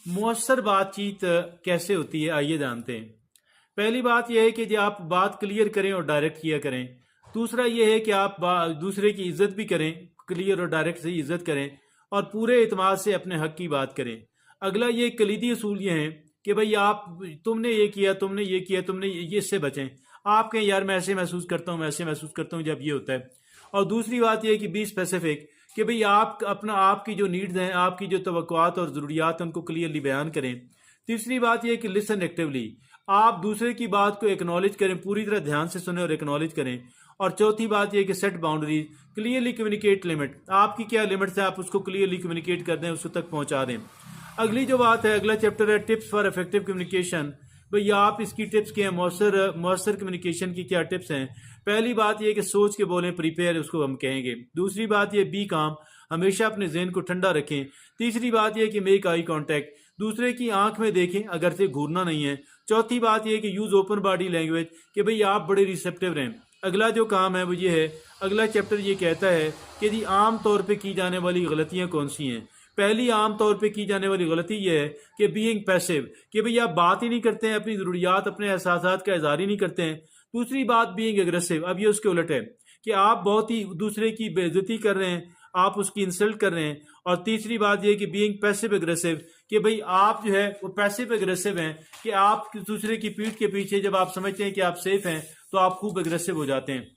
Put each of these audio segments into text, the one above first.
मौसर बातचीत कैसे होती है, आइए जानते हैं। पहली बात यह है कि जो आप बात क्लियर करें और डायरेक्ट किया करें। दूसरा यह है कि आप दूसरे की इज्जत भी करें, क्लियर और डायरेक्ट से इज्जत करें और पूरे इत्मीनान से अपने हक की बात करें। अगला ये कलीदी असूल ये हैं कि भाई आप तुमने ये किया, तुमने ये किया, तुमने ये इससे बचें। आप कहें यार मैं ऐसे महसूस करता हूँ, मैं ऐसे महसूस करता हूँ जब ये होता है। और दूसरी बात यह है कि बी स्पेसिफिक, कि भाई आप अपना आपकी जो नीड्स हैं, आपकी जो तवक्कुआत और ज़रूरियात हैं उनको क्लियरली बयान करें। तीसरी बात यह है कि लिसन एक्टिवली, आप दूसरे की बात को एक्नॉलेज करें, पूरी तरह ध्यान से सुने और एक्नॉलेज करें। और चौथी बात यह है कि set boundaries, clearly communicate limit, आपकी क्या लिमिट्स हैं आप उसको क्लियरली कम्युनिकेट कर दें, उसको तक पहुंचा दें। अगली जो बात है, अगला चैप्टर है टिप्स फॉर इफेक्टिव कम्युनिकेशन। भाई आप इसकी टिप्स क्या हैं, मौसर कम्युनिकेशन की क्या टिप्स हैं। पहली बात यह कि सोच के बोलें, प्रिपेयर उसको हम कहेंगे। दूसरी बात यह बी काम, हमेशा अपने जहन को ठंडा रखें। तीसरी बात यह कि मेक आई कांटेक्ट, दूसरे की आंख में देखें अगर से घूरना नहीं है। चौथी बात यह कि यूज ओपन बॉडी लैंग्वेज, कि भाई आप बड़े रिसेप्टिव रहें। अगला जो काम है वो ये है, अगला चैप्टर ये कहता है कि जी आम तौर पे की जाने वाली गलतियां कौन सी हैं। पहली आम तौर पे की जाने वाली गलती यह है कि बीइंग पैसिव, कि भाई आप बात ही नहीं करते हैं, अपनी ज़रूरियात अपने एहसासात का इज़हार ही नहीं करते हैं। दूसरी बात बीइंग एग्रेसिव, अब ये उसके उलट है कि आप बहुत ही दूसरे की बेइज्जती कर रहे हैं, आप उसकी इंसल्ट कर रहे हैं। और तीसरी बात यह कि बीइंग पैसिव एग्रेसिव, कि भाई आप जो है वो पैसिव एग्रेसिव हैं, कि आप दूसरे की पीठ के पीछे जब आप समझते हैं कि आप सेफ हैं तो आप खूब एग्रेसिव हो जाते हैं।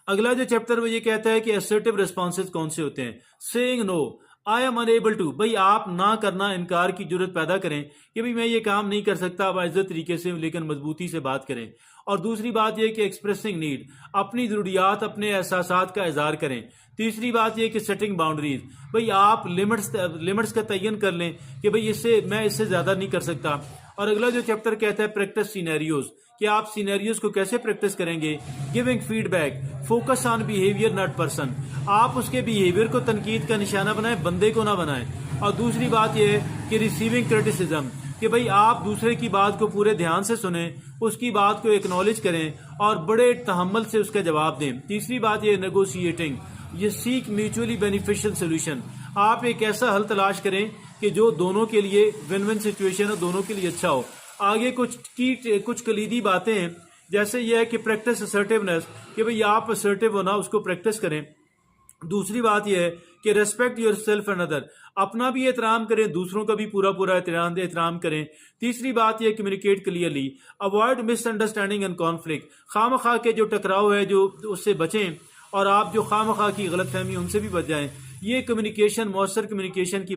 अगला जो चैप्टर वो ये कहता है कि असर्टिव रिस्पॉन्सेज कौन से होते हैं। Saying no, I am unable to, भाई आप ना करना, इनकार की जरूरत पैदा करें कि भाई मैं ये काम नहीं कर सकता, बाइज्जत तरीके से लेकिन मजबूती से बात करें। और दूसरी बात यह कि एक्सप्रेसिंग नीड, अपनी ज़रूरियात अपने एहसासात का इजहार करें। तीसरी बात यह कि सेटिंग बाउंड्रीज, भाई आप लिमिट्स का तयन कर लें कि भाई मैं इससे ज़्यादा नहीं कर सकता। और अगला जो चैप्टर कहता है प्रैक्टिस सीनेरियोज, कि आप सीनेरियोज को कैसे प्रैक्टिस करेंगे। Giving feedback, focus on behaviour not person, आप उसके बिहेवियर को तनकीद का निशाना बनाएं, बंदे को ना बनाएं। और दूसरी बात यह है कि रिसीविंग क्रिटिसिज्म, कि भाई आप दूसरे की बात को पूरे ध्यान से सुने, उसकी बात को एक्नॉलेज करें और बड़े तहम्मुल से उसका जवाब दें। तीसरी बात यह नेगोशिएटिंग, ये सीक म्यूचुअली बेनिफिशियल सोल्यूशन, आप एक ऐसा हल तलाश करें कि जो दोनों के लिए विन विन सिचुएशन हो, दोनों के लिए अच्छा हो। आगे कुछ कलीदी बातें हैं, जैसे यह है कि प्रैक्टिस असर्टिवनेस, कि भाई आप असर्टिव होना उसको प्रैक्टिस करें। दूसरी बात यह है कि respect your self and other, अपना भी एहतराम करें, दूसरों का भी पूरा पूरा एहतराम करें। तीसरी बात यह communicate clearly, avoid misunderstanding and conflict, खामखा के जो टकराव है जो उससे बचें और आप जो खामखा की गलतफहमी उनसे भी बच जाएं। ये कम्युनिकेशन, मौसर कम्युनिकेशन की